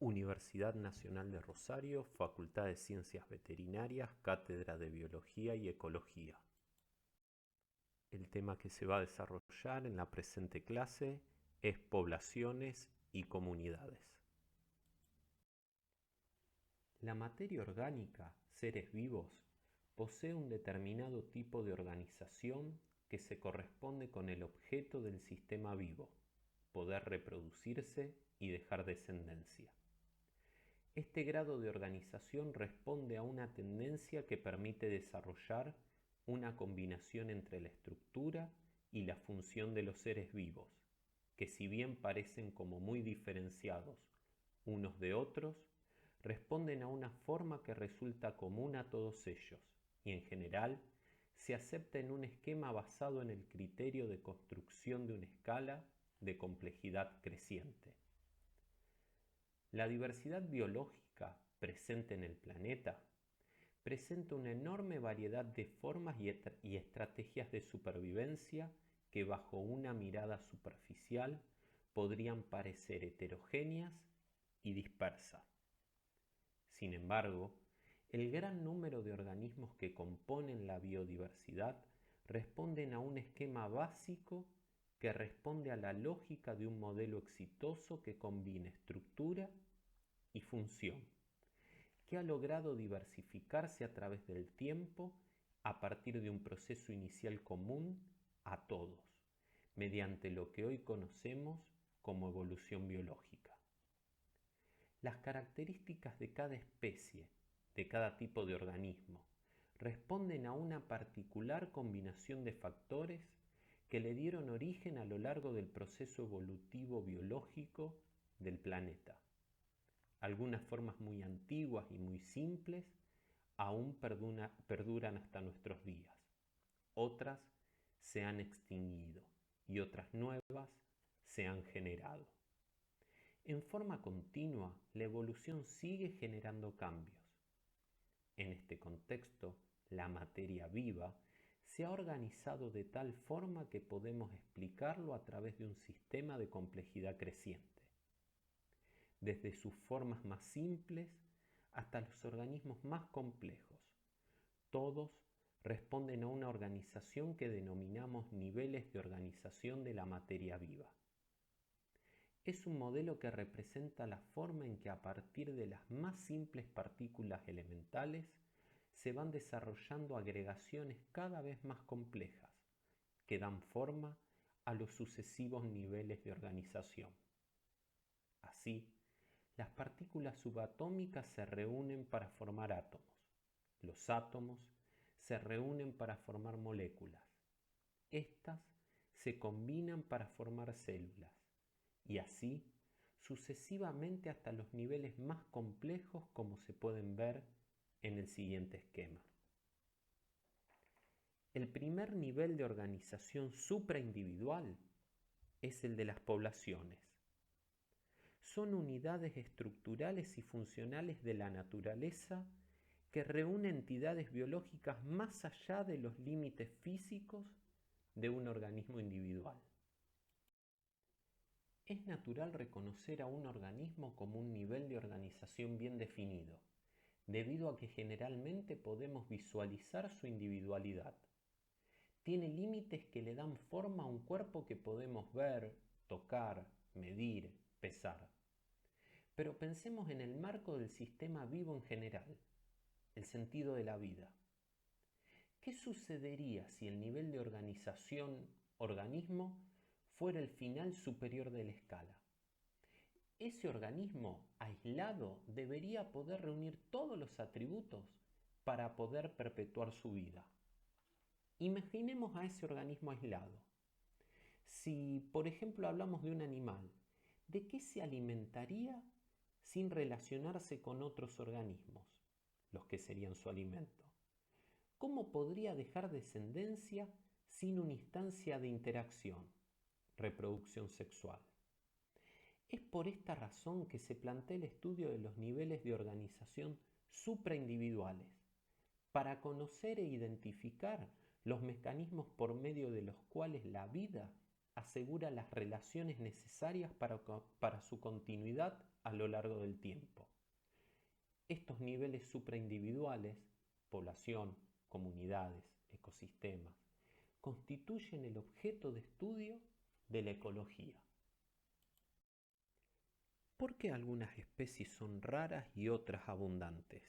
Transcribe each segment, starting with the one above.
Universidad Nacional de Rosario, Facultad de Ciencias Veterinarias, Cátedra de Biología y Ecología. El tema que se va a desarrollar en la presente clase es poblaciones y comunidades. La materia orgánica, seres vivos, posee un determinado tipo de organización que se corresponde con el objeto del sistema vivo, poder reproducirse y dejar descendencia. Este grado de organización responde a una tendencia que permite desarrollar una combinación entre la estructura y la función de los seres vivos, que si bien parecen como muy diferenciados unos de otros, responden a una forma que resulta común a todos ellos y en general se acepta en un esquema basado en el criterio de construcción de una escala de complejidad creciente. La diversidad biológica presente en el planeta presenta una enorme variedad de formas y estrategias de supervivencia que bajo una mirada superficial podrían parecer heterogéneas y dispersas. Sin embargo, el gran número de organismos que componen la biodiversidad responden a un esquema básico que responde a la lógica de un modelo exitoso que combina estructura y función, que ha logrado diversificarse a través del tiempo a partir de un proceso inicial común a todos, mediante lo que hoy conocemos como evolución biológica. Las características de cada especie, de cada tipo de organismo, responden a una particular combinación de factores que le dieron origen a lo largo del proceso evolutivo biológico del planeta. Algunas formas muy antiguas y muy simples aún perduran hasta nuestros días. Otras se han extinguido y otras nuevas se han generado. En forma continua, la evolución sigue generando cambios. En este contexto, la materia viva se ha organizado de tal forma que podemos explicarlo a través de un sistema de complejidad creciente. Desde sus formas más simples hasta los organismos más complejos, todos responden a una organización que denominamos niveles de organización de la materia viva. Es un modelo que representa la forma en que a partir de las más simples partículas elementales se van desarrollando agregaciones cada vez más complejas que dan forma a los sucesivos niveles de organización. Así, las partículas subatómicas se reúnen para formar átomos. Los átomos se reúnen para formar moléculas. Estas se combinan para formar células. Y así sucesivamente hasta los niveles más complejos, como se pueden ver en el siguiente esquema. El primer nivel de organización supraindividual es el de las poblaciones. Son unidades estructurales y funcionales de la naturaleza que reúnen entidades biológicas más allá de los límites físicos de un organismo individual. Es natural reconocer a un organismo como un nivel de organización bien definido, debido a que generalmente podemos visualizar su individualidad. Tiene límites que le dan forma a un cuerpo que podemos ver, tocar, medir, pesar. Pero pensemos en el marco del sistema vivo en general, el sentido de la vida. ¿Qué sucedería si el nivel de organización organismo fuera el final superior de la escala? Ese organismo aislado debería poder reunir todos los atributos para poder perpetuar su vida. Imaginemos a ese organismo aislado. Si, por ejemplo, hablamos de un animal, ¿de qué se alimentaría sin relacionarse con otros organismos, los que serían su alimento? ¿Cómo podría dejar descendencia sin una instancia de interacción, reproducción sexual? Es por esta razón que se plantea el estudio de los niveles de organización supraindividuales, para conocer e identificar los mecanismos por medio de los cuales la vida asegura las relaciones necesarias para su continuidad a lo largo del tiempo. Estos niveles supraindividuales, población, comunidades, ecosistemas, constituyen el objeto de estudio de la ecología. ¿Por qué algunas especies son raras y otras abundantes?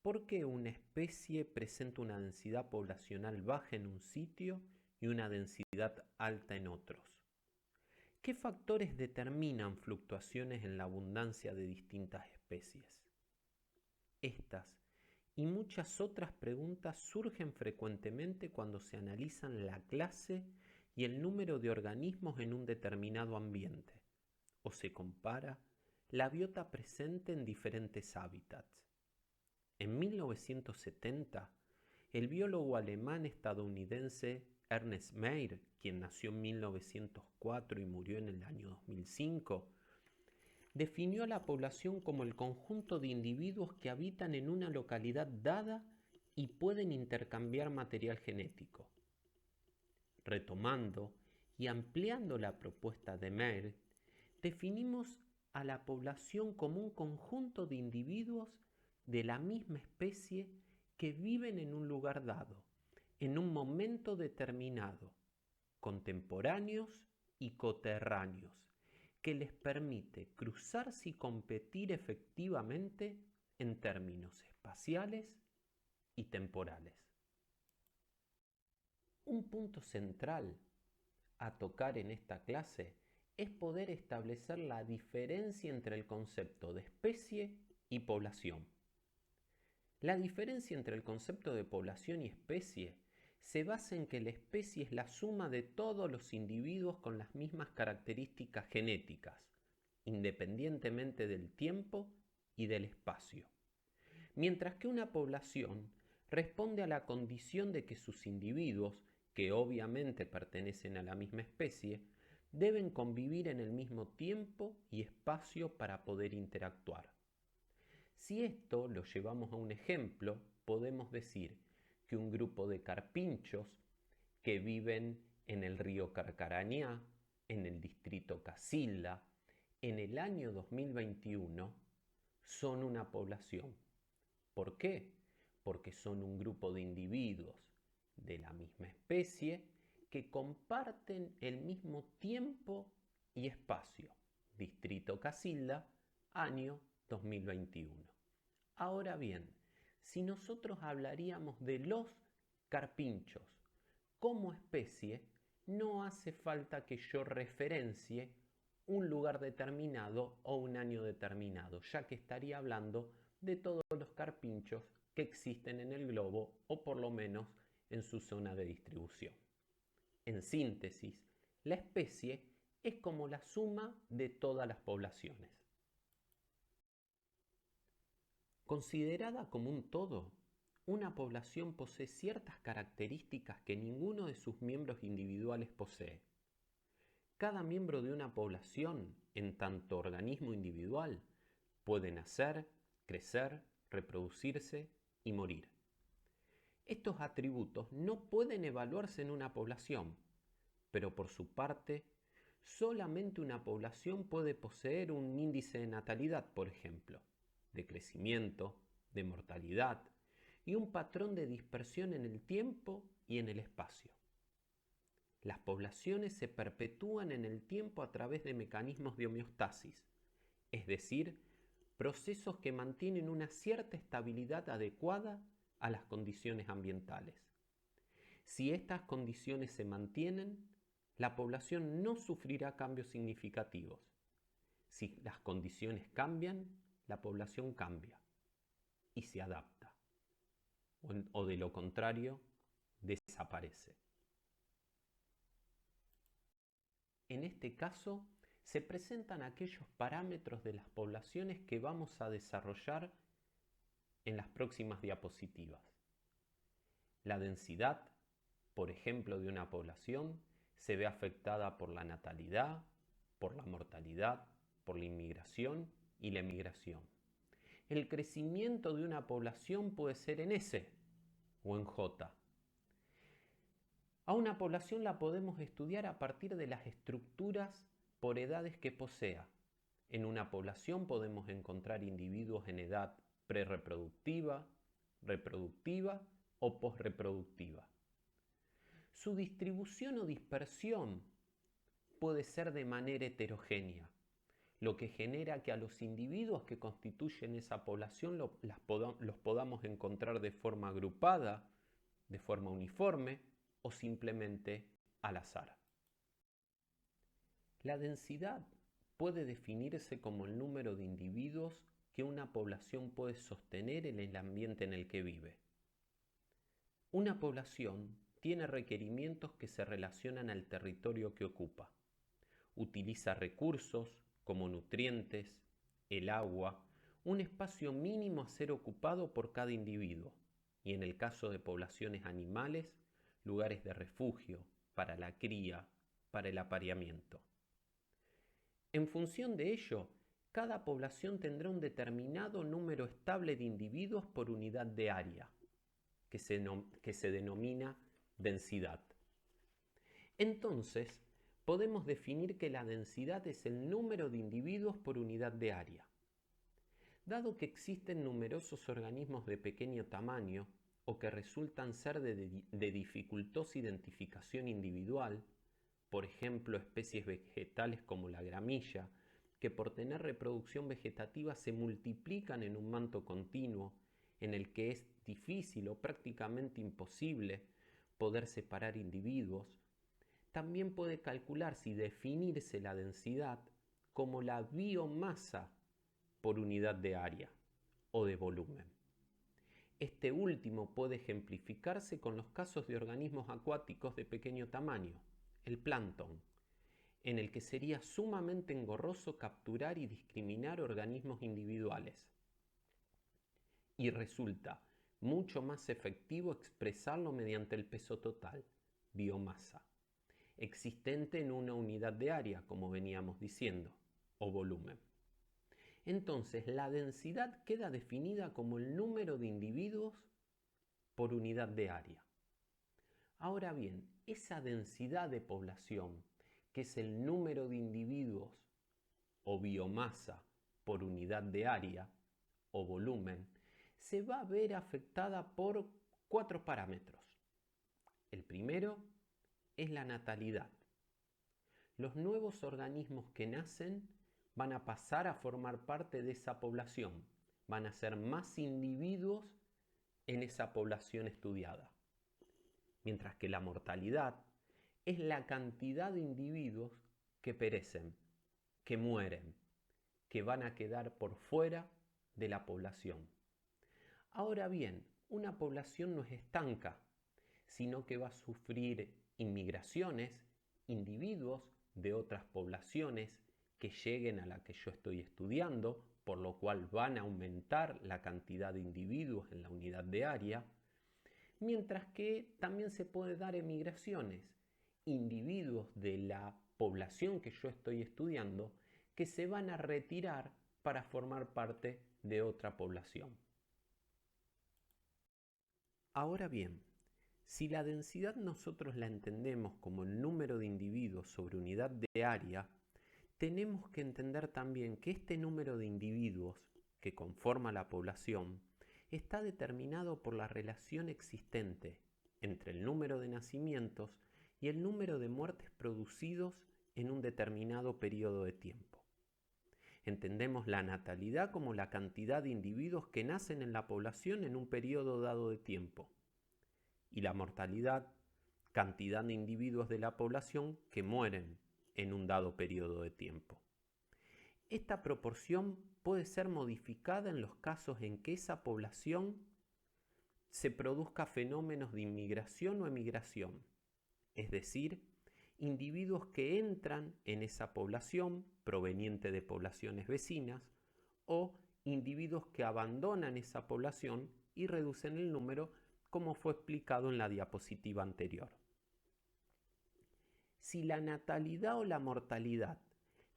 ¿Por qué una especie presenta una densidad poblacional baja en un sitio y una densidad alta en otros? ¿Qué factores determinan fluctuaciones en la abundancia de distintas especies? Estas y muchas otras preguntas surgen frecuentemente cuando se analizan la clase y el número de organismos en un determinado ambiente, o se compara la biota presente en diferentes hábitats. En 1970, el biólogo alemán-estadounidense Ernest Mayr, quien nació en 1904 y murió en el año 2005, definió a la población como el conjunto de individuos que habitan en una localidad dada y pueden intercambiar material genético. Retomando y ampliando la propuesta de Mayr, definimos a la población como un conjunto de individuos de la misma especie que viven en un lugar dado, en un momento determinado, contemporáneos y coterráneos, que les permite cruzarse y competir efectivamente en términos espaciales y temporales. Un punto central a tocar en esta clase es poder establecer la diferencia entre el concepto de especie y población. La diferencia entre el concepto de población y especie se basa en que la especie es la suma de todos los individuos con las mismas características genéticas, independientemente del tiempo y del espacio, mientras que una población responde a la condición de que sus individuos, que obviamente pertenecen a la misma especie, deben convivir en el mismo tiempo y espacio para poder interactuar. Si esto lo llevamos a un ejemplo, podemos decir que un grupo de carpinchos que viven en el río Carcarañá, en el distrito Casilda, en el año 2021, son una población. ¿Por qué? Porque son un grupo de individuos de la misma especie que comparten el mismo tiempo y espacio. Distrito Casilda, año 2021. Ahora bien, si nosotros hablaríamos de los carpinchos como especie, no hace falta que yo referencie un lugar determinado o un año determinado, ya que estaría hablando de todos los carpinchos que existen en el globo o por lo menos en su zona de distribución. En síntesis, la especie es como la suma de todas las poblaciones. Considerada como un todo, una población posee ciertas características que ninguno de sus miembros individuales posee. Cada miembro de una población, en tanto organismo individual, puede nacer, crecer, reproducirse y morir. Estos atributos no pueden evaluarse en una población, pero por su parte, solamente una población puede poseer un índice de natalidad, por ejemplo, de crecimiento, de mortalidad y un patrón de dispersión en el tiempo y en el espacio. Las poblaciones se perpetúan en el tiempo a través de mecanismos de homeostasis, es decir, procesos que mantienen una cierta estabilidad adecuada a las condiciones ambientales. Si estas condiciones se mantienen, la población no sufrirá cambios significativos. Si las condiciones cambian, la población cambia y se adapta, o de lo contrario, desaparece. En este caso, se presentan aquellos parámetros de las poblaciones que vamos a desarrollar en las próximas diapositivas. La densidad, por ejemplo, de una población se ve afectada por la natalidad, por la mortalidad, por la inmigración y la emigración. El crecimiento de una población puede ser en S o en J. A una población la podemos estudiar a partir de las estructuras por edades que posea. En una población podemos encontrar individuos en edad prerreproductiva, reproductiva o posreproductiva. Su distribución o dispersión puede ser de manera heterogénea, lo que genera que a los individuos que constituyen esa población los podamos encontrar de forma agrupada, de forma uniforme o simplemente al azar. La densidad puede definirse como el número de individuos que una población puede sostener en el ambiente en el que vive. Una población tiene requerimientos que se relacionan al territorio que ocupa. Utiliza recursos como nutrientes, el agua, un espacio mínimo a ser ocupado por cada individuo y, en el caso de poblaciones animales, lugares de refugio para la cría, para el apareamiento. En función de ello, cada población tendrá un determinado número estable de individuos por unidad de área, que se denomina densidad. Entonces, podemos definir que la densidad es el número de individuos por unidad de área. Dado que existen numerosos organismos de pequeño tamaño o que resultan ser de dificultosa identificación individual, por ejemplo, especies vegetales como la gramilla, que por tener reproducción vegetativa se multiplican en un manto continuo, en el que es difícil o prácticamente imposible poder separar individuos, también puede calcularse y definirse la densidad como la biomasa por unidad de área o de volumen. Este último puede ejemplificarse con los casos de organismos acuáticos de pequeño tamaño, el plancton, en el que sería sumamente engorroso capturar y discriminar organismos individuales. Y resulta mucho más efectivo expresarlo mediante el peso total, biomasa, existente en una unidad de área, como veníamos diciendo, o volumen. Entonces, la densidad queda definida como el número de individuos por unidad de área. Ahora bien, esa densidad de población, que es el número de individuos o biomasa por unidad de área o volumen, se va a ver afectada por 4 parámetros. El primero es la natalidad. Los nuevos organismos que nacen van a pasar a formar parte de esa población, van a ser más individuos en esa población estudiada. Mientras que la mortalidad es la cantidad de individuos que perecen, que mueren, que van a quedar por fuera de la población. Ahora bien, una población no es estanca, sino que va a sufrir inmigraciones, individuos de otras poblaciones que lleguen a la que yo estoy estudiando, por lo cual van a aumentar la cantidad de individuos en la unidad de área, mientras que también se puede dar emigraciones, individuos de la población que yo estoy estudiando que se van a retirar para formar parte de otra población. Ahora bien, si la densidad nosotros la entendemos como el número de individuos sobre unidad de área, tenemos que entender también que este número de individuos que conforma la población está determinado por la relación existente entre el número de nacimientos y el número de muertes producidos en un determinado periodo de tiempo. Entendemos la natalidad como la cantidad de individuos que nacen en la población en un periodo dado de tiempo, y la mortalidad, cantidad de individuos de la población que mueren en un dado periodo de tiempo. Esta proporción puede ser modificada en los casos en que esa población se produzca fenómenos de inmigración o emigración, es decir, individuos que entran en esa población proveniente de poblaciones vecinas o individuos que abandonan esa población y reducen el número, como fue explicado en la diapositiva anterior. Si la natalidad o la mortalidad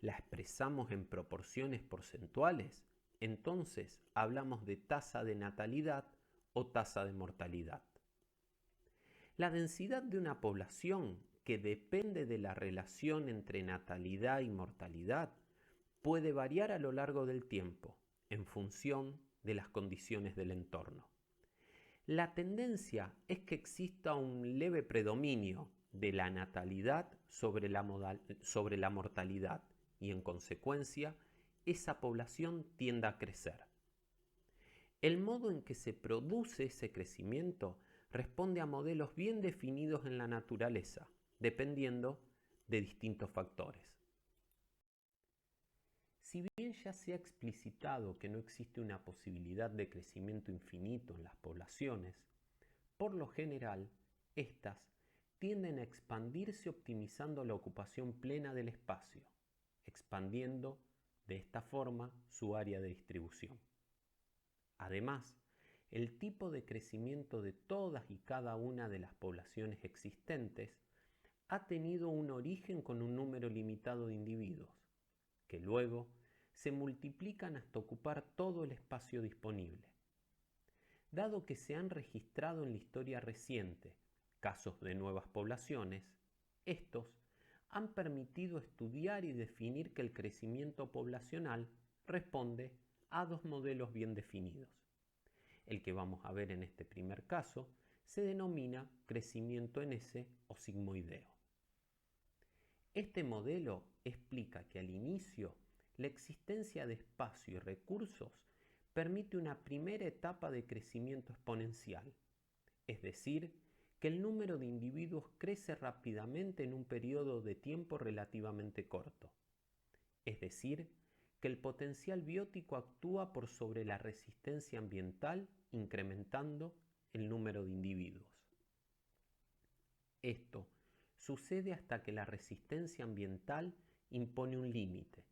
la expresamos en proporciones porcentuales, entonces hablamos de tasa de natalidad o tasa de mortalidad. La densidad de una población, que depende de la relación entre natalidad y mortalidad, puede variar a lo largo del tiempo en función de las condiciones del entorno. La tendencia es que exista un leve predominio de la natalidad sobre la mortalidad y, en consecuencia, esa población tiende a crecer. El modo en que se produce ese crecimiento responde a modelos bien definidos en la naturaleza, dependiendo de distintos factores. Si bien ya se ha explicitado que no existe una posibilidad de crecimiento infinito en las poblaciones, por lo general, estas tienden a expandirse optimizando la ocupación plena del espacio, expandiendo de esta forma su área de distribución. Además, el tipo de crecimiento de todas y cada una de las poblaciones existentes ha tenido un origen con un número limitado de individuos, que luego se multiplican hasta ocupar todo el espacio disponible. Dado que se han registrado en la historia reciente casos de nuevas poblaciones, estos han permitido estudiar y definir que el crecimiento poblacional responde a dos modelos bien definidos. El que vamos a ver en este primer caso se denomina crecimiento en S o sigmoideo. Este modelo explica que al inicio la existencia de espacio y recursos permite una primera etapa de crecimiento exponencial, es decir, que el número de individuos crece rápidamente en un periodo de tiempo relativamente corto. Es decir, que el potencial biótico actúa por sobre la resistencia ambiental, incrementando el número de individuos. Esto sucede hasta que la resistencia ambiental impone un límite,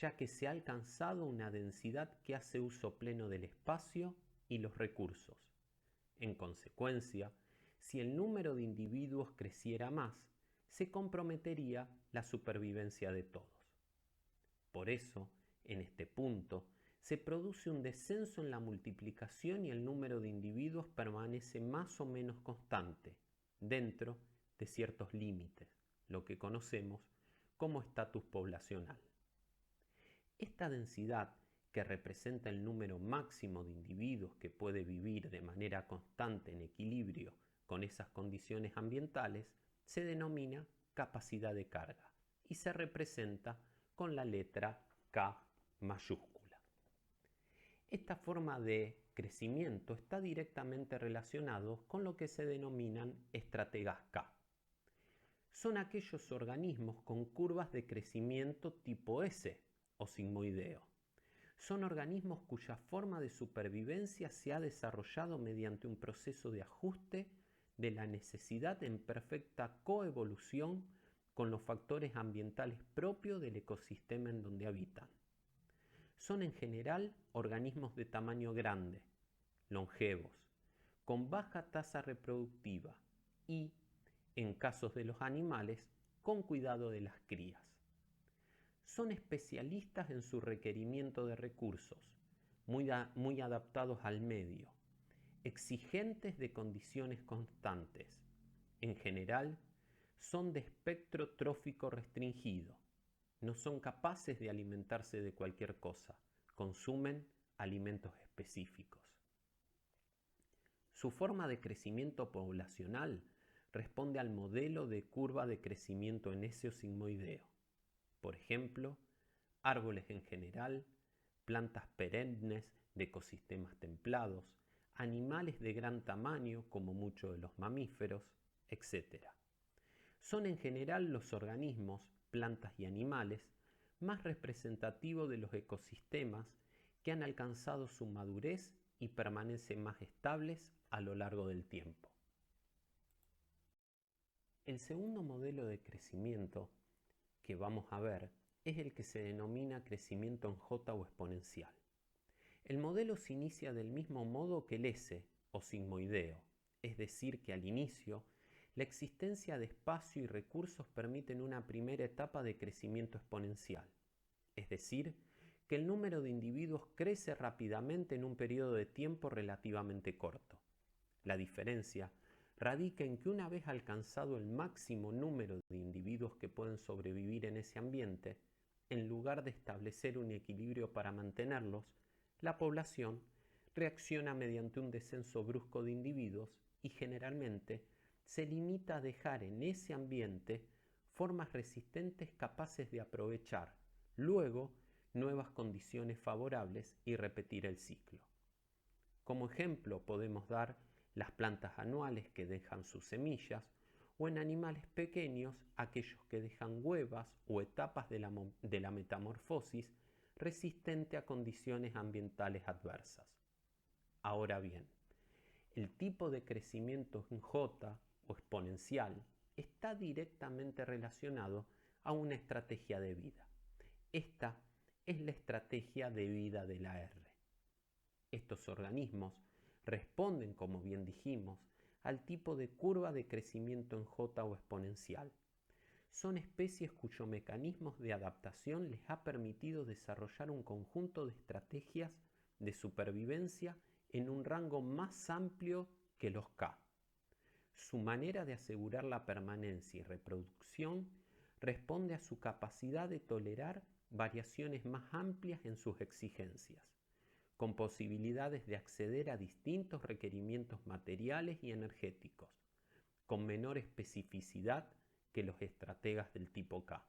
ya que se ha alcanzado una densidad que hace uso pleno del espacio y los recursos. En consecuencia, si el número de individuos creciera más, se comprometería la supervivencia de todos. Por eso, en este punto, se produce un descenso en la multiplicación y el número de individuos permanece más o menos constante, dentro de ciertos límites, lo que conocemos como estatus poblacional. Esta densidad, que representa el número máximo de individuos que puede vivir de manera constante en equilibrio con esas condiciones ambientales, se denomina capacidad de carga y se representa con la letra K mayúscula. Esta forma de crecimiento está directamente relacionado con lo que se denominan estrategas K. Son aquellos organismos con curvas de crecimiento tipo S o sigmoideo. Son organismos cuya forma de supervivencia se ha desarrollado mediante un proceso de ajuste de la necesidad en perfecta coevolución con los factores ambientales propios del ecosistema en donde habitan. Son en general organismos de tamaño grande, longevos, con baja tasa reproductiva y, en casos de los animales, con cuidado de las crías. Son especialistas en su requerimiento de recursos, muy adaptados al medio, exigentes de condiciones constantes. En general, son de espectro trófico restringido. No son capaces de alimentarse de cualquier cosa, consumen alimentos específicos. Su forma de crecimiento poblacional responde al modelo de curva de crecimiento en S o sigmoideo. Por ejemplo, árboles en general, plantas perennes de ecosistemas templados, animales de gran tamaño como muchos de los mamíferos, etc. Son en general los organismos, plantas y animales más representativos de los ecosistemas que han alcanzado su madurez y permanecen más estables a lo largo del tiempo. El segundo modelo de crecimiento que vamos a ver es el que se denomina crecimiento en J o exponencial. El modelo se inicia del mismo modo que el S o sigmoideo, es decir que al inicio la existencia de espacio y recursos permiten una primera etapa de crecimiento exponencial, es decir que el número de individuos crece rápidamente en un periodo de tiempo relativamente corto. La diferencia radica en que una vez alcanzado el máximo número de individuos que pueden sobrevivir en ese ambiente, en lugar de establecer un equilibrio para mantenerlos, la población reacciona mediante un descenso brusco de individuos y generalmente se limita a dejar en ese ambiente formas resistentes capaces de aprovechar luego nuevas condiciones favorables y repetir el ciclo. Como ejemplo podemos dar las plantas anuales que dejan sus semillas, o en animales pequeños aquellos que dejan huevas o etapas de la metamorfosis resistente a condiciones ambientales adversas. Ahora bien, el tipo de crecimiento en J o exponencial está directamente relacionado a una estrategia de vida. Esta es la estrategia de vida de la R. Estos organismos responden, como bien dijimos, al tipo de curva de crecimiento en J o exponencial. Son especies cuyos mecanismos de adaptación les ha permitido desarrollar un conjunto de estrategias de supervivencia en un rango más amplio que los K. Su manera de asegurar la permanencia y reproducción responde a su capacidad de tolerar variaciones más amplias en sus exigencias, con posibilidades de acceder a distintos requerimientos materiales y energéticos, con menor especificidad que los estrategas del tipo K.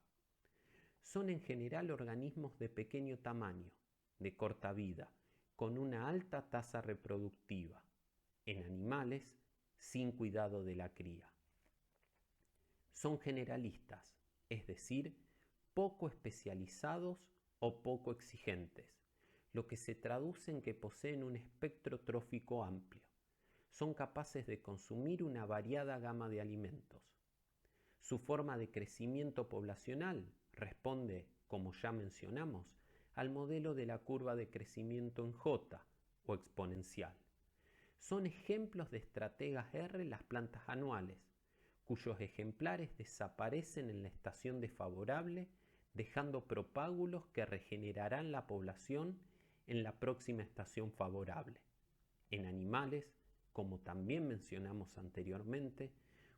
Son en general organismos de pequeño tamaño, de corta vida, con una alta tasa reproductiva, en animales sin cuidado de la cría. Son generalistas, es decir, poco especializados o poco exigentes, lo que se traduce en que poseen un espectro trófico amplio. Son capaces de consumir una variada gama de alimentos. Su forma de crecimiento poblacional responde, como ya mencionamos, al modelo de la curva de crecimiento en J o exponencial. Son ejemplos de estrategas R las plantas anuales, cuyos ejemplares desaparecen en la estación desfavorable, dejando propágulos que regenerarán la población en la próxima estación favorable. En animales, como también mencionamos anteriormente,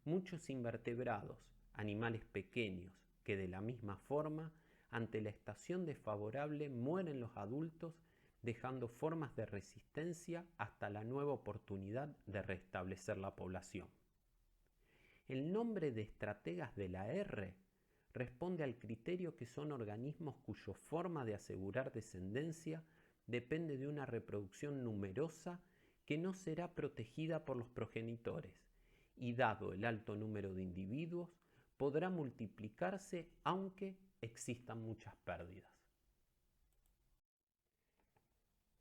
muchos invertebrados, animales pequeños, que de la misma forma, ante la estación desfavorable, mueren los adultos, dejando formas de resistencia hasta la nueva oportunidad de restablecer la población. El nombre de estrategas de la R responde al criterio que son organismos cuya forma de asegurar descendencia depende de una reproducción numerosa que no será protegida por los progenitores y, dado el alto número de individuos, podrá multiplicarse aunque existan muchas pérdidas.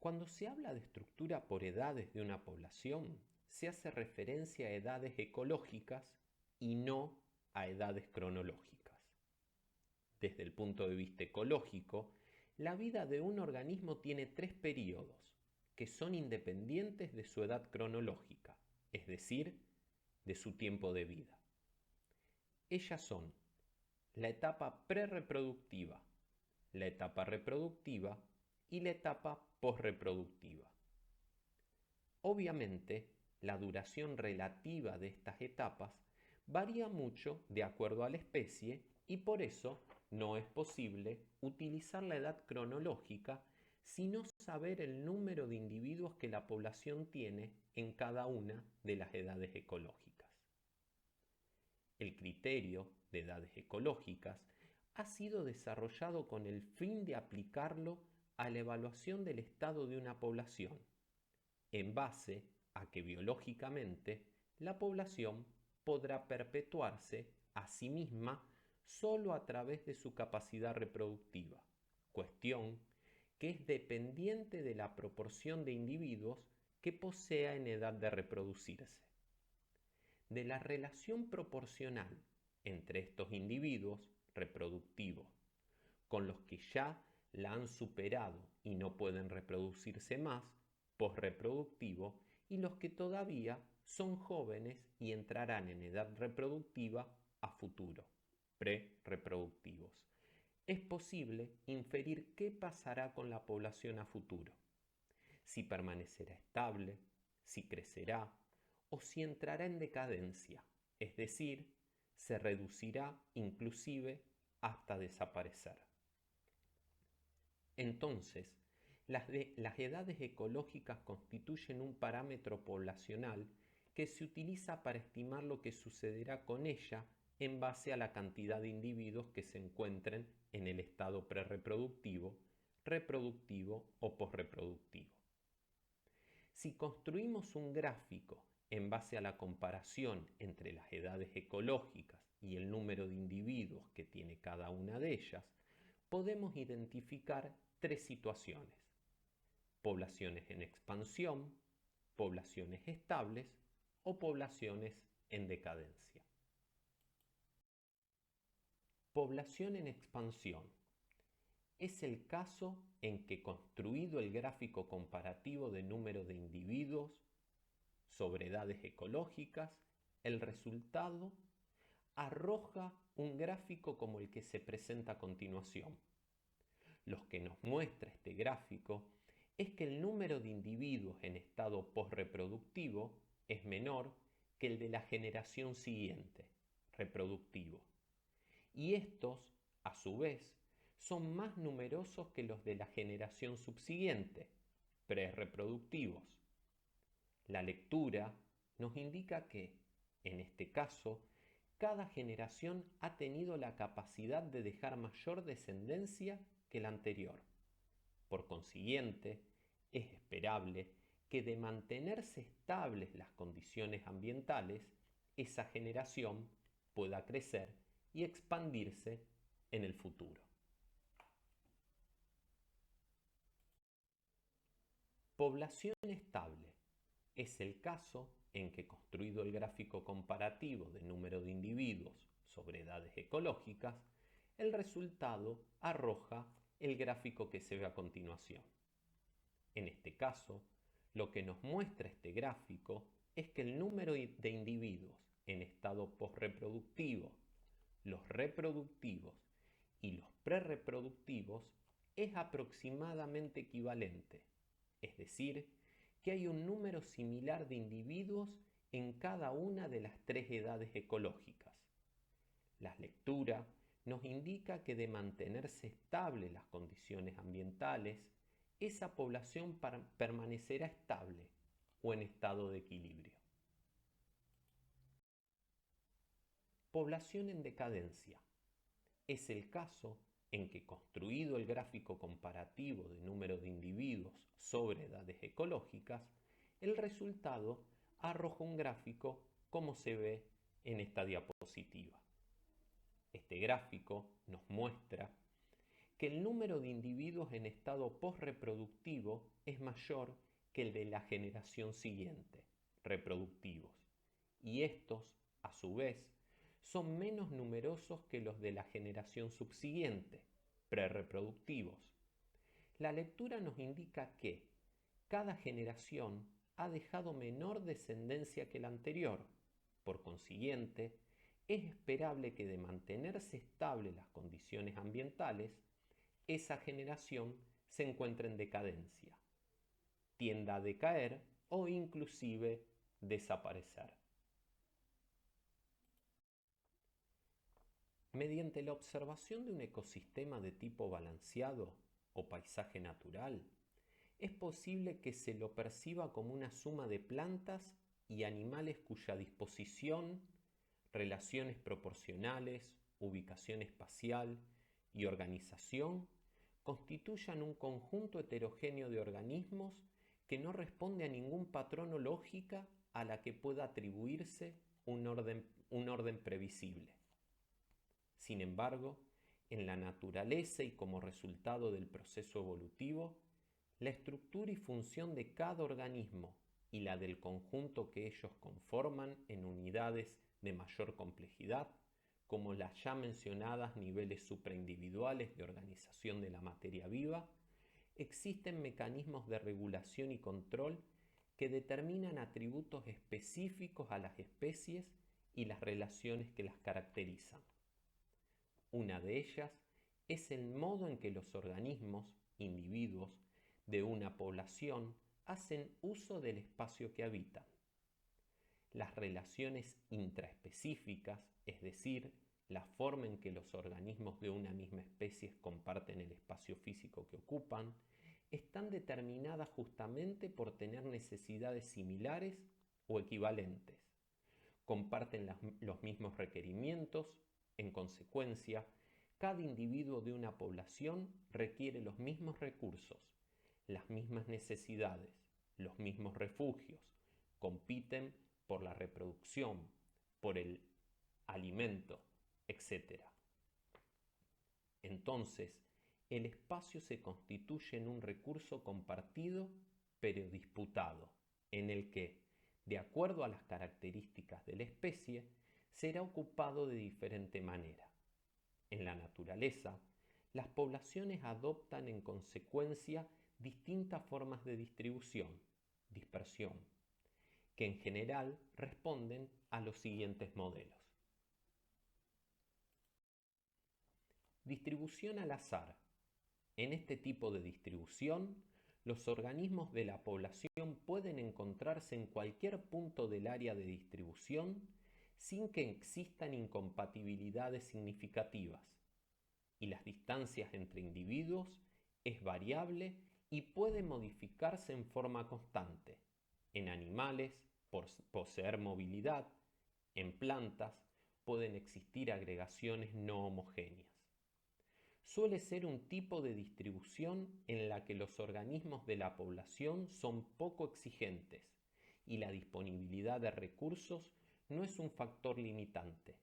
Cuando se habla de estructura por edades de una población, se hace referencia a edades ecológicas y no a edades cronológicas. Desde el punto de vista ecológico, la vida de un organismo tiene 3 períodos, que son independientes de su edad cronológica, es decir, de su tiempo de vida. Ellas son la etapa prerreproductiva, la etapa reproductiva y la etapa posreproductiva. Obviamente, la duración relativa de estas etapas varía mucho de acuerdo a la especie y por eso no es posible utilizar la edad cronológica sino saber el número de individuos que la población tiene en cada una de las edades ecológicas. El criterio de edades ecológicas ha sido desarrollado con el fin de aplicarlo a la evaluación del estado de una población, en base a que biológicamente la población podrá perpetuarse a sí misma solo a través de su capacidad reproductiva, cuestión que es dependiente de la proporción de individuos que posea en edad de reproducirse. De la relación proporcional entre estos individuos reproductivos con los que ya la han superado y no pueden reproducirse más, posreproductivo, y los que todavía son jóvenes y entrarán en edad reproductiva a futuro, prerreproductivos. Es posible inferir qué pasará con la población a futuro, si permanecerá estable, si crecerá o si entrará en decadencia, es decir, se reducirá inclusive hasta desaparecer. Entonces, las edades ecológicas constituyen un parámetro poblacional que se utiliza para estimar lo que sucederá con ella en base a la cantidad de individuos que se encuentren en el estado prerreproductivo, reproductivo o posreproductivo. Si construimos un gráfico en base a la comparación entre las edades ecológicas y el número de individuos que tiene cada una de ellas, podemos identificar tres situaciones: poblaciones en expansión, poblaciones estables o poblaciones en decadencia. Población en expansión es el caso en que, construido el gráfico comparativo de número de individuos sobre edades ecológicas, el resultado arroja un gráfico como el que se presenta a continuación. Lo que nos muestra este gráfico es que el número de individuos en estado posreproductivo es menor que el de la generación siguiente, reproductivo, y estos, a su vez, son más numerosos que los de la generación subsiguiente, prerreproductivos. La lectura nos indica que, en este caso, cada generación ha tenido la capacidad de dejar mayor descendencia que la anterior. Por consiguiente, es esperable que, de mantenerse estables las condiciones ambientales, esa generación pueda crecer y expandirse en el futuro. Población estable es el caso en que, construido el gráfico comparativo de número de individuos sobre edades ecológicas, el resultado arroja el gráfico que se ve a continuación. En este caso, lo que nos muestra este gráfico es que el número de individuos en estado posreproductivo, los reproductivos y los prerreproductivos es aproximadamente equivalente, es decir, que hay un número similar de individuos en cada una de las tres edades ecológicas. La lectura nos indica que, de mantenerse estables las condiciones ambientales, esa población permanecerá estable o en estado de equilibrio. Población en decadencia es el caso en que, construido el gráfico comparativo de número de individuos sobre edades ecológicas, el resultado arroja un gráfico como se ve en esta diapositiva. Este gráfico nos muestra que el número de individuos en estado posreproductivo es mayor que el de la generación siguiente, reproductivos, y estos, a su vez, son menos numerosos que los de la generación subsiguiente, prerreproductivos. La lectura nos indica que cada generación ha dejado menor descendencia que la anterior. Por consiguiente, es esperable que, de mantenerse estables las condiciones ambientales, esa generación se encuentre en decadencia, tienda a decaer o inclusive desaparecer. Mediante la observación de un ecosistema de tipo balanceado o paisaje natural, es posible que se lo perciba como una suma de plantas y animales cuya disposición, relaciones proporcionales, ubicación espacial y organización constituyan un conjunto heterogéneo de organismos que no responde a ningún patrón o lógica a la que pueda atribuirse un orden previsible. Sin embargo, en la naturaleza y como resultado del proceso evolutivo, la estructura y función de cada organismo y la del conjunto que ellos conforman en unidades de mayor complejidad, como las ya mencionadas niveles supraindividuales de organización de la materia viva, existen mecanismos de regulación y control que determinan atributos específicos a las especies y las relaciones que las caracterizan. Una de ellas es el modo en que los organismos, individuos, de una población hacen uso del espacio que habitan. las relaciones intraespecíficas, es decir, la forma en que los organismos de una misma especie comparten el espacio físico que ocupan, están determinadas justamente por tener necesidades similares o equivalentes. Comparten los mismos requerimientos, en consecuencia, cada individuo de una población requiere los mismos recursos, las mismas necesidades, los mismos refugios, compiten por la reproducción, por el alimento, etc. Entonces, el espacio se constituye en un recurso compartido pero disputado, en el que, de acuerdo a las características de la especie, será ocupado de diferente manera. En la naturaleza, las poblaciones adoptan en consecuencia distintas formas de distribución, dispersión, que en general responden a los siguientes modelos. Distribución al azar. En este tipo de distribución, los organismos de la población pueden encontrarse en cualquier punto del área de distribución sin que existan incompatibilidades significativas, y las distancias entre individuos es variable y puede modificarse en forma constante. En animales, por poseer movilidad, en plantas pueden existir agregaciones no homogéneas. Suele ser un tipo de distribución en la que los organismos de la población son poco exigentes y la disponibilidad de recursos no es un factor limitante.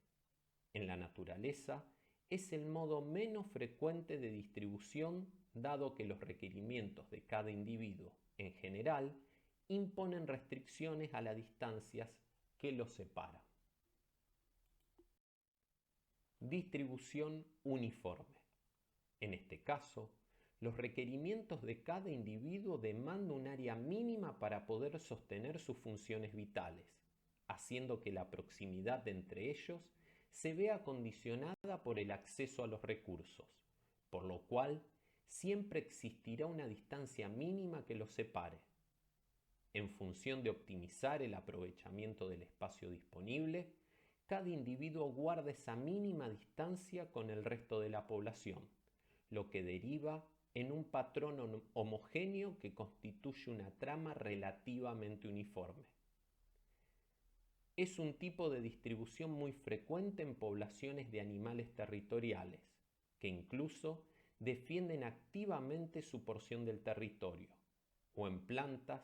En la naturaleza es el modo menos frecuente de distribución, dado que los requerimientos de cada individuo en general imponen restricciones a las distancias que los separan. Distribución uniforme. En este caso, los requerimientos de cada individuo demandan un área mínima para poder sostener sus funciones vitales, haciendo que la proximidad entre ellos se vea condicionada por el acceso a los recursos, por lo cual siempre existirá una distancia mínima que los separe. En función de optimizar el aprovechamiento del espacio disponible, cada individuo guarda esa mínima distancia con el resto de la población, lo que deriva en un patrón homogéneo que constituye una trama relativamente uniforme. Es un tipo de distribución muy frecuente en poblaciones de animales territoriales, que incluso defienden activamente su porción del territorio, o en plantas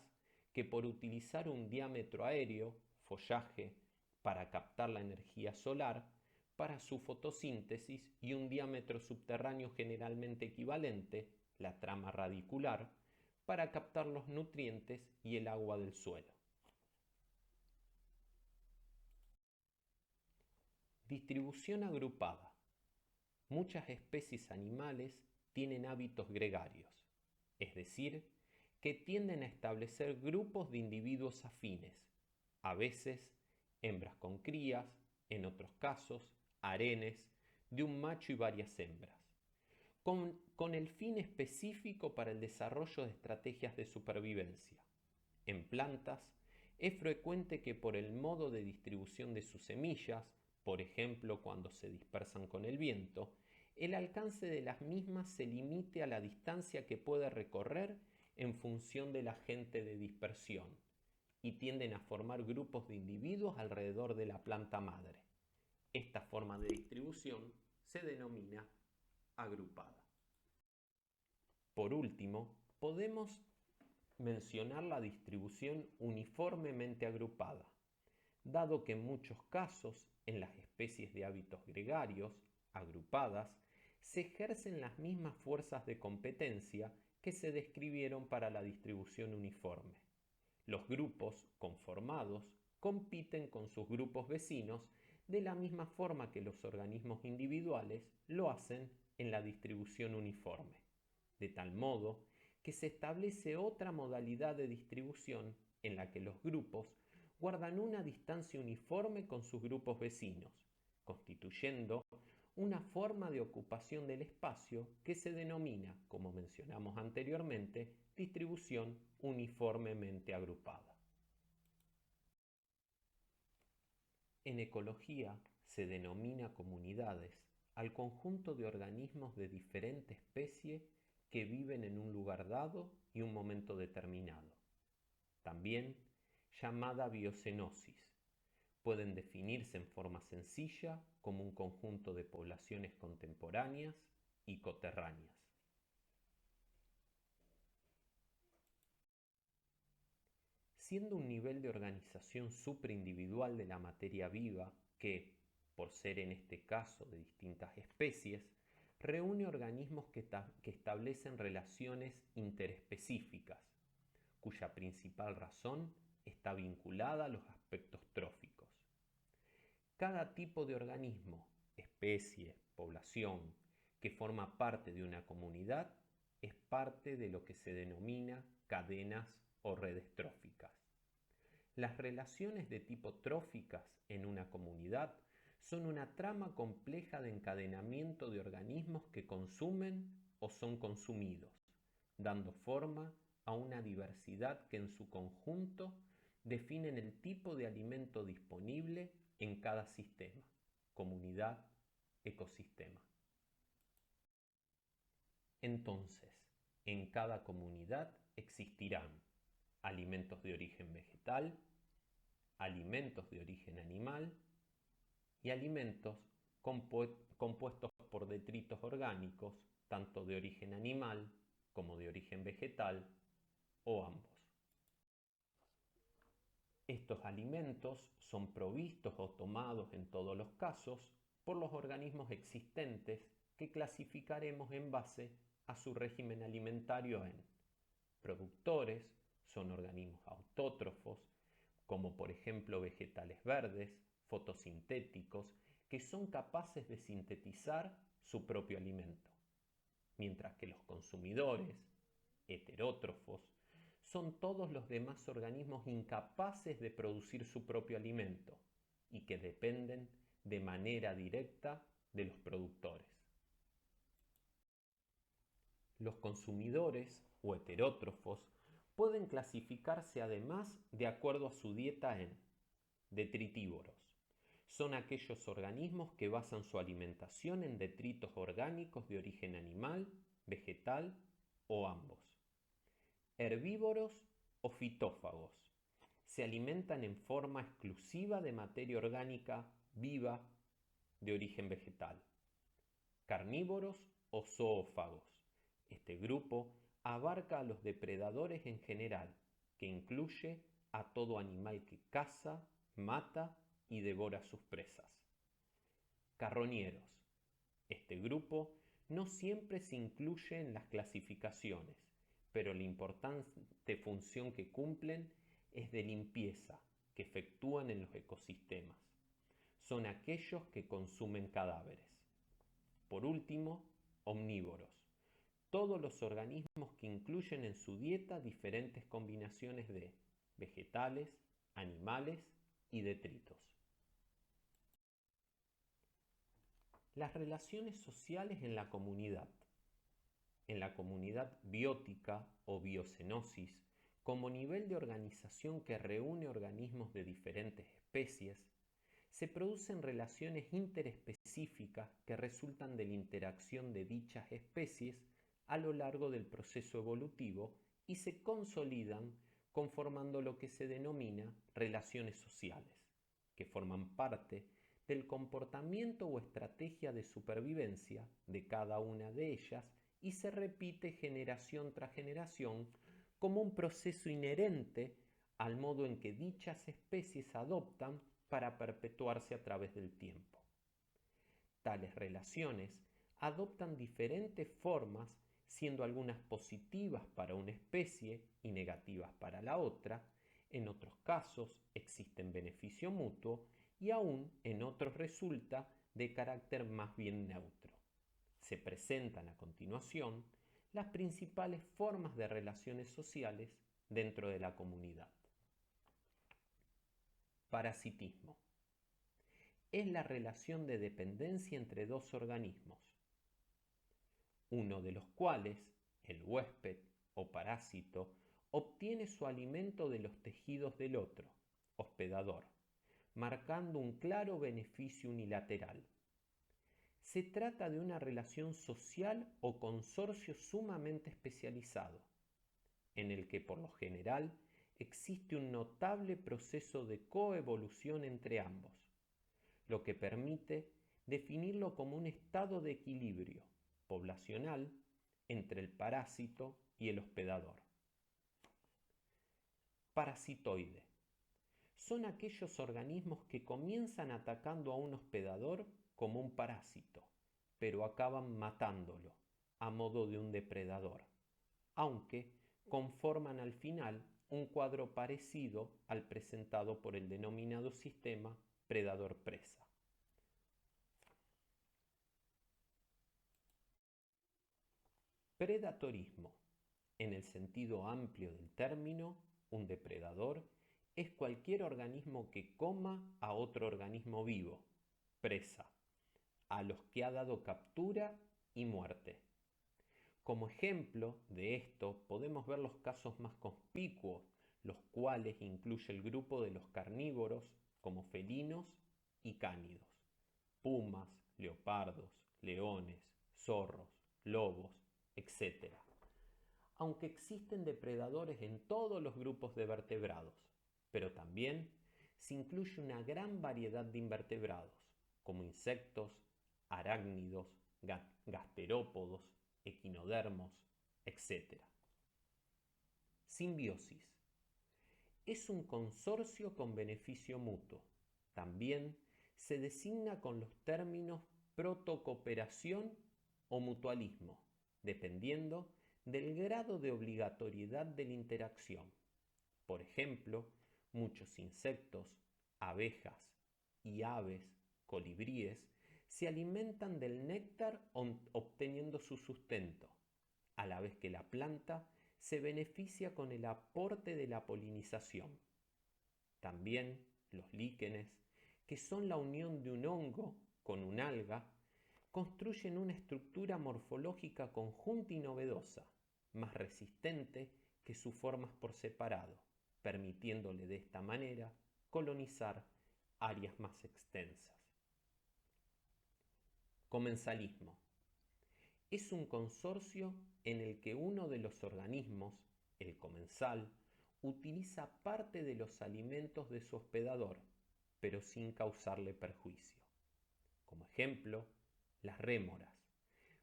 que por utilizar un diámetro aéreo, follaje, para captar la energía solar, para su fotosíntesis y un diámetro subterráneo generalmente equivalente, la trama radicular, para captar los nutrientes y el agua del suelo. Distribución agrupada. Muchas especies animales tienen hábitos gregarios, es decir, que tienden a establecer grupos de individuos afines, a veces hembras con crías, en otros casos harenes de un macho y varias hembras, con el fin específico para el desarrollo de estrategias de supervivencia. En plantas, es frecuente que por el modo de distribución de sus semillas, por ejemplo cuando se dispersan con el viento, el alcance de las mismas se limite a la distancia que puede recorrer en función del agente de dispersión, y tienden a formar grupos de individuos alrededor de la planta madre. Esta forma de distribución se denomina agrupada. Por último, podemos mencionar la distribución uniformemente agrupada, dado que en muchos casos, en las especies de hábitos gregarios, agrupadas, se ejercen las mismas fuerzas de competencia que se describieron para la distribución uniforme. Los grupos conformados compiten con sus grupos vecinos de la misma forma que los organismos individuales lo hacen en la distribución uniforme, de tal modo que se establece otra modalidad de distribución en la que los grupos guardan una distancia uniforme con sus grupos vecinos, constituyendo una forma de ocupación del espacio que se denomina, como mencionamos anteriormente, distribución uniformemente agrupada. En ecología se denomina comunidades al conjunto de organismos de diferente especie que viven en un lugar dado y un momento determinado, también llamada biocenosis. Pueden definirse en forma sencilla como un conjunto de poblaciones contemporáneas y coterráneas. Siendo un nivel de organización superindividual de la materia viva que, por ser en este caso de distintas especies, reúne organismos que establecen relaciones interespecíficas, cuya principal razón está vinculada a los aspectos tróficos. Cada tipo de organismo, especie, población, que forma parte de una comunidad, es parte de lo que se denomina cadenas o redes tróficas. Las relaciones de tipo tróficas en una comunidad son una trama compleja de encadenamiento de organismos que consumen o son consumidos, dando forma a una diversidad que en su conjunto definen el tipo de alimento disponible en cada sistema, comunidad, ecosistema. Entonces, en cada comunidad existirán alimentos de origen vegetal, alimentos de origen animal y alimentos compuestos por detritos orgánicos, tanto de origen animal como de origen vegetal o ambos. Estos alimentos son provistos o tomados en todos los casos por los organismos existentes que clasificaremos en base a su régimen alimentario en productores, son organismos autótrofos, como por ejemplo vegetales verdes, fotosintéticos, que son capaces de sintetizar su propio alimento, mientras que los consumidores, heterótrofos, son todos los demás organismos incapaces de producir su propio alimento y que dependen de manera directa de los productores. Los consumidores o heterótrofos pueden clasificarse además de acuerdo a su dieta en detritívoros. Son aquellos organismos que basan su alimentación en detritos orgánicos de origen animal, vegetal o ambos. Herbívoros o fitófagos. Se alimentan en forma exclusiva de materia orgánica viva de origen vegetal. Carnívoros o zoófagos. Este grupo abarca a los depredadores en general, que incluye a todo animal que caza, mata y devora sus presas. Carroñeros. Este grupo no siempre se incluye en las clasificaciones, pero la importante función que cumplen es de limpieza que efectúan en los ecosistemas. Son aquellos que consumen cadáveres. Por último, omnívoros. Todos los organismos que incluyen en su dieta diferentes combinaciones de vegetales, animales y detritos. Las relaciones sociales en la comunidad. En la comunidad biótica o biocenosis, como nivel de organización que reúne organismos de diferentes especies, se producen relaciones interespecíficas que resultan de la interacción de dichas especies a lo largo del proceso evolutivo y se consolidan conformando lo que se denomina relaciones sociales, que forman parte del comportamiento o estrategia de supervivencia de cada una de ellas y se repite generación tras generación como un proceso inherente al modo en que dichas especies adoptan para perpetuarse a través del tiempo. Tales relaciones adoptan diferentes formas, siendo algunas positivas para una especie y negativas para la otra. En otros casos existen beneficio mutuo y aún en otros resulta de carácter más bien neutro. Se presentan a continuación las principales formas de relaciones sociales dentro de la comunidad. Parasitismo. Es la relación de dependencia entre dos organismos, uno de los cuales, el huésped o parásito, obtiene su alimento de los tejidos del otro, hospedador, marcando un claro beneficio unilateral. Se trata de una relación social o consorcio sumamente especializado, en el que por lo general existe un notable proceso de coevolución entre ambos, lo que permite definirlo como un estado de equilibrio poblacional entre el parásito y el hospedador. Parasitoide. Son aquellos organismos que comienzan atacando a un hospedador como un parásito, pero acaban matándolo a modo de un depredador, aunque conforman al final un cuadro parecido al presentado por el denominado sistema predador-presa. Predatorismo. En el sentido amplio del término, un depredador es cualquier organismo que coma a otro organismo vivo, presa, a los que ha dado captura y muerte. Como ejemplo de esto podemos ver los casos más conspicuos, los cuales incluye el grupo de los carnívoros como felinos y cánidos, pumas, leopardos, leones, zorros, lobos, etc. Aunque existen depredadores en todos los grupos de vertebrados, pero también se incluye una gran variedad de invertebrados, como insectos, arácnidos, gasterópodos, equinodermos, etc. Simbiosis. Es un consorcio con beneficio mutuo. También se designa con los términos protocooperación o mutualismo, dependiendo del grado de obligatoriedad de la interacción. Por ejemplo, muchos insectos, abejas y aves, colibríes, se alimentan del néctar obteniendo su sustento, a la vez que la planta se beneficia con el aporte de la polinización. También los líquenes, que son la unión de un hongo con un alga, construyen una estructura morfológica conjunta y novedosa, más resistente que sus formas por separado, permitiéndole de esta manera colonizar áreas más extensas. Comensalismo. Es un consorcio en el que uno de los organismos, el comensal, utiliza parte de los alimentos de su hospedador, pero sin causarle perjuicio. Como ejemplo, las rémoras,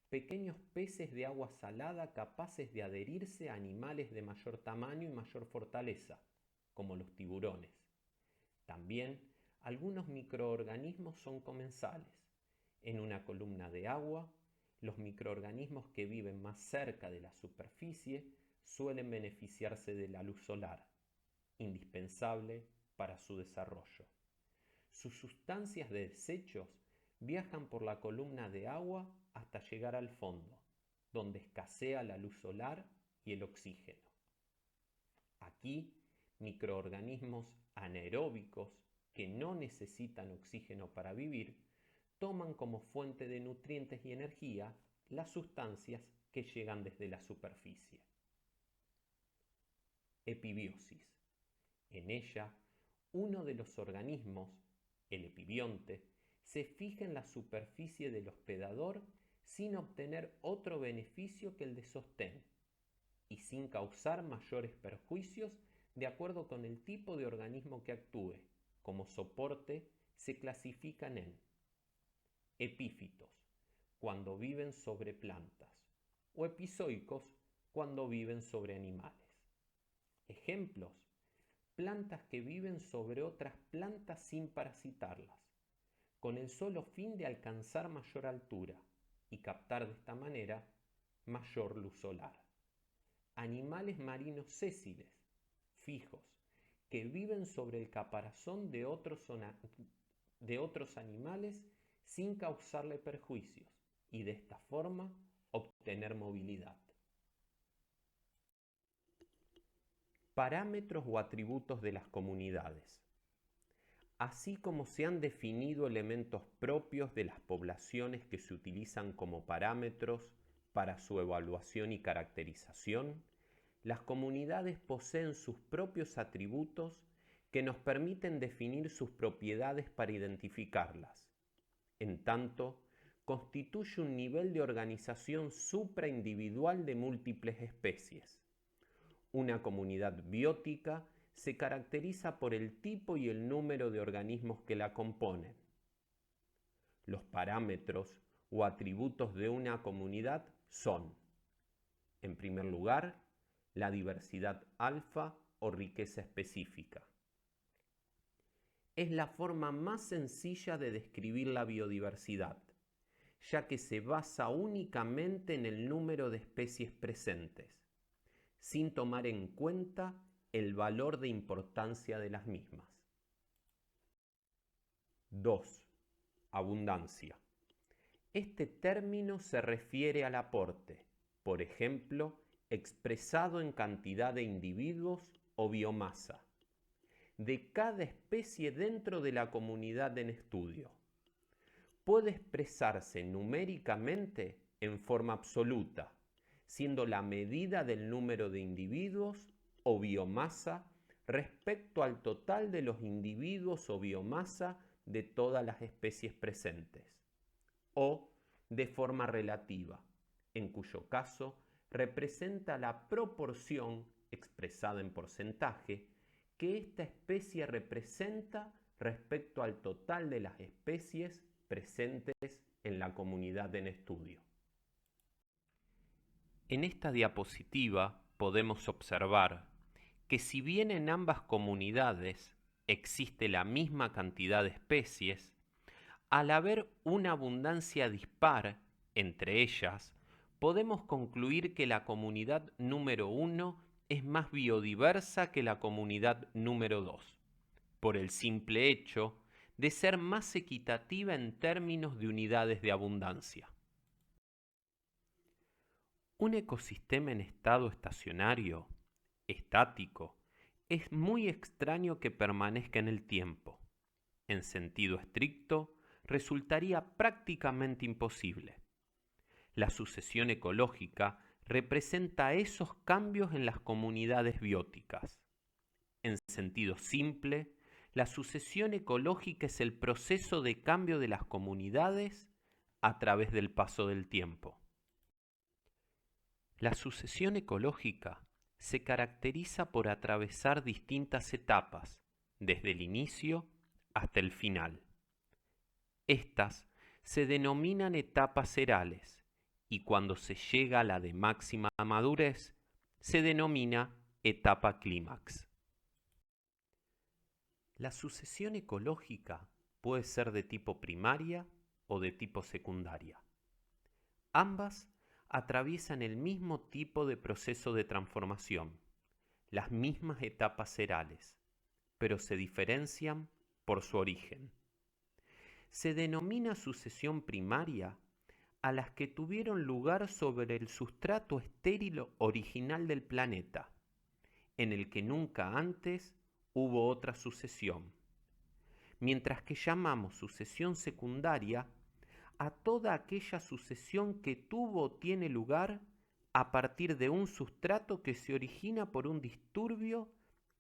pequeños peces de agua salada capaces de adherirse a animales de mayor tamaño y mayor fortaleza, como los tiburones. También algunos microorganismos son comensales. En una columna de agua, los microorganismos que viven más cerca de la superficie suelen beneficiarse de la luz solar, indispensable para su desarrollo. Sus sustancias de desechos viajan por la columna de agua hasta llegar al fondo, donde escasea la luz solar y el oxígeno. Aquí, microorganismos anaeróbicos que no necesitan oxígeno para vivir toman como fuente de nutrientes y energía las sustancias que llegan desde la superficie. Epibiosis. En ella, uno de los organismos, el epibionte, se fija en la superficie del hospedador sin obtener otro beneficio que el de sostén y sin causar mayores perjuicios de acuerdo con el tipo de organismo que actúe. Como soporte se clasifican en epífitos, cuando viven sobre plantas, o epizoicos, cuando viven sobre animales. Ejemplos: plantas que viven sobre otras plantas sin parasitarlas, con el solo fin de alcanzar mayor altura y captar de esta manera mayor luz solar. Animales marinos sésiles, fijos, que viven sobre el caparazón de otros animales sin causarle perjuicios y de esta forma obtener movilidad. Parámetros o atributos de las comunidades. Así como se han definido elementos propios de las poblaciones que se utilizan como parámetros para su evaluación y caracterización, las comunidades poseen sus propios atributos que nos permiten definir sus propiedades para identificarlas. En tanto, constituye un nivel de organización supraindividual de múltiples especies. Una comunidad biótica se caracteriza por el tipo y el número de organismos que la componen. Los parámetros o atributos de una comunidad son, en primer lugar, la diversidad alfa o riqueza específica. Es la forma más sencilla de describir la biodiversidad, ya que se basa únicamente en el número de especies presentes, sin tomar en cuenta el valor de importancia de las mismas. 2. Abundancia. Este término se refiere al aporte, por ejemplo, expresado en cantidad de individuos o biomasa, de cada especie dentro de la comunidad en estudio. Puede expresarse numéricamente en forma absoluta, siendo la medida del número de individuos o biomasa respecto al total de los individuos o biomasa de todas las especies presentes, o de forma relativa, en cuyo caso representa la proporción expresada en porcentaje que esta especie representa respecto al total de las especies presentes en la comunidad en estudio. En esta diapositiva podemos observar que si bien en ambas comunidades existe la misma cantidad de especies, al haber una abundancia dispar entre ellas, podemos concluir que la comunidad número 1 es más biodiversa que la comunidad número 2, por el simple hecho de ser más equitativa en términos de unidades de abundancia. Un ecosistema en estado estacionario, estático, es muy extraño que permanezca en el tiempo. En sentido estricto, resultaría prácticamente imposible. La sucesión ecológica representa esos cambios en las comunidades bióticas. En sentido simple, la sucesión ecológica es el proceso de cambio de las comunidades a través del paso del tiempo. La sucesión ecológica se caracteriza por atravesar distintas etapas, desde el inicio hasta el final. Estas se denominan etapas erales y cuando se llega a la de máxima madurez, se denomina etapa clímax. La sucesión ecológica puede ser de tipo primaria o de tipo secundaria. Ambas atraviesan el mismo tipo de proceso de transformación, las mismas etapas erales, pero se diferencian por su origen. Se denomina sucesión primaria a las que tuvieron lugar sobre el sustrato estéril original del planeta, en el que nunca antes hubo otra sucesión, mientras que llamamos sucesión secundaria a toda aquella sucesión que tuvo o tiene lugar a partir de un sustrato que se origina por un disturbio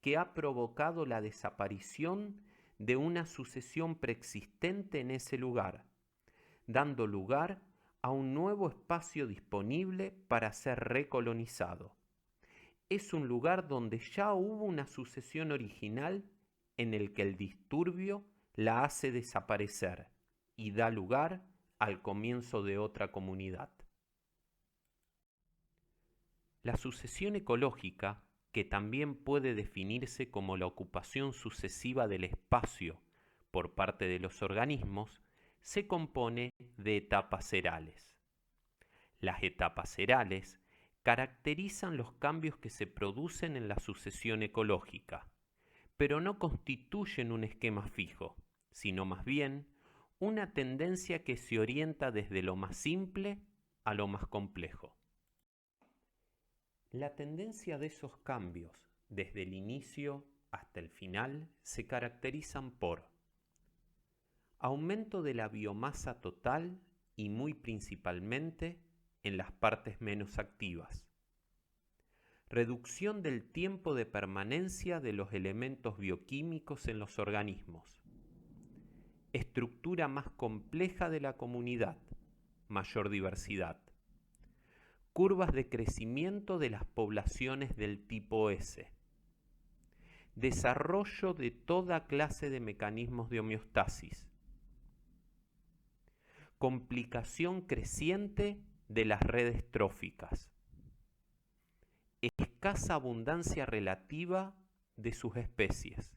que ha provocado la desaparición de una sucesión preexistente en ese lugar, dando lugar a un nuevo espacio disponible para ser recolonizado. Es un lugar donde ya hubo una sucesión original en el que el disturbio la hace desaparecer y da lugar al comienzo de otra comunidad. La sucesión ecológica, que también puede definirse como la ocupación sucesiva del espacio por parte de los organismos, se compone de etapas erales. Las etapas erales caracterizan los cambios que se producen en la sucesión ecológica, pero no constituyen un esquema fijo, sino más bien una tendencia que se orienta desde lo más simple a lo más complejo. La tendencia de esos cambios, desde el inicio hasta el final, se caracterizan por aumento de la biomasa total y muy principalmente en las partes menos activas, Reducción del tiempo de permanencia de los elementos bioquímicos en los organismos. Estructura más compleja de la comunidad. Mayor diversidad. Curvas de crecimiento de las poblaciones del tipo S. Desarrollo de toda clase de mecanismos de homeostasis. Complicación creciente de las redes tróficas. Escasa abundancia relativa de sus especies.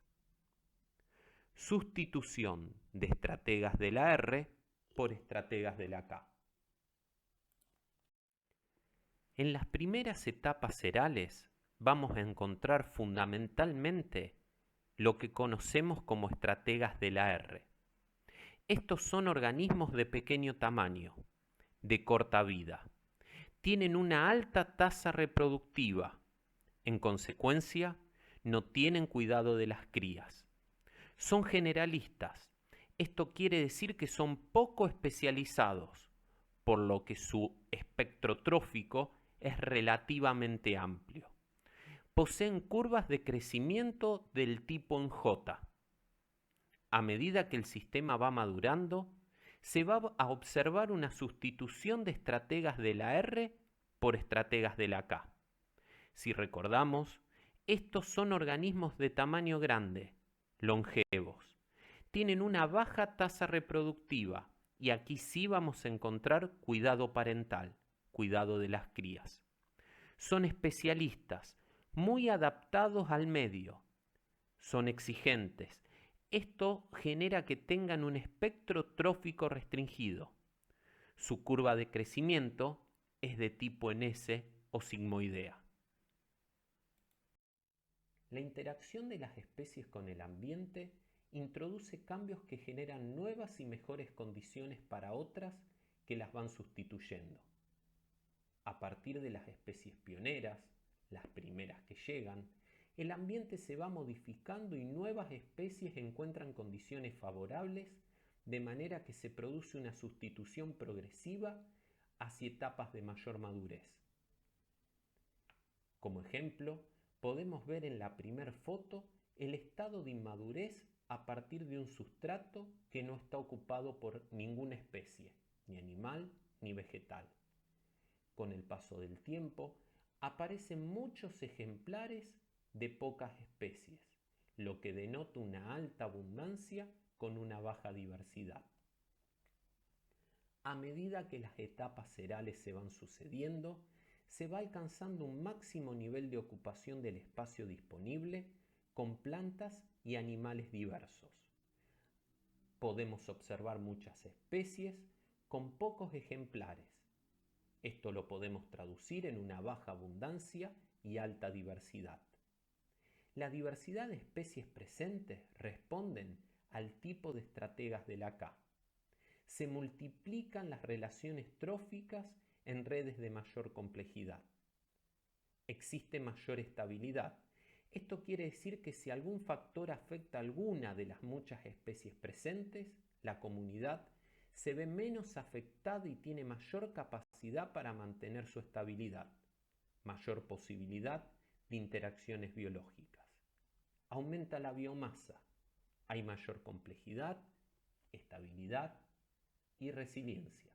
Sustitución de estrategas de la R por estrategas de la K. En las primeras etapas serales vamos a encontrar fundamentalmente lo que conocemos como estrategas de la R. Estos son organismos de pequeño tamaño, de corta vida. Tienen una alta tasa reproductiva. En consecuencia, no tienen cuidado de las crías. Son generalistas. Esto quiere decir que son poco especializados, por lo que su espectro trófico es relativamente amplio. Poseen curvas de crecimiento del tipo en J. A medida que el sistema va madurando, se va a observar una sustitución de estrategas de la R por estrategas de la K. Si recordamos, estos son organismos de tamaño grande, longevos. Tienen una baja tasa reproductiva y aquí sí vamos a encontrar cuidado parental, cuidado de las crías. Son especialistas, muy adaptados al medio. Son exigentes. Esto genera que tengan un espectro trófico restringido. Su curva de crecimiento es de tipo en S o sigmoidea. La interacción de las especies con el ambiente introduce cambios que generan nuevas y mejores condiciones para otras que las van sustituyendo. A partir de las especies pioneras, las primeras que llegan, el ambiente se va modificando y nuevas especies encuentran condiciones favorables, de manera que se produce una sustitución progresiva hacia etapas de mayor madurez. Como ejemplo, podemos ver en la primera foto el estado de inmadurez a partir de un sustrato que no está ocupado por ninguna especie, ni animal ni vegetal. Con el paso del tiempo, aparecen muchos ejemplares de pocas especies, lo que denota una alta abundancia con una baja diversidad. A medida que las etapas serales se van sucediendo, se va alcanzando un máximo nivel de ocupación del espacio disponible con plantas y animales diversos. Podemos observar muchas especies con pocos ejemplares. Esto lo podemos traducir en una baja abundancia y alta diversidad. La diversidad de especies presentes responden al tipo de estrategas de la K. Se multiplican las relaciones tróficas en redes de mayor complejidad. Existe mayor estabilidad. Esto quiere decir que si algún factor afecta a alguna de las muchas especies presentes, la comunidad se ve menos afectada y tiene mayor capacidad para mantener su estabilidad, mayor posibilidad de interacciones biológicas. Aumenta la biomasa, hay mayor complejidad, estabilidad y resiliencia.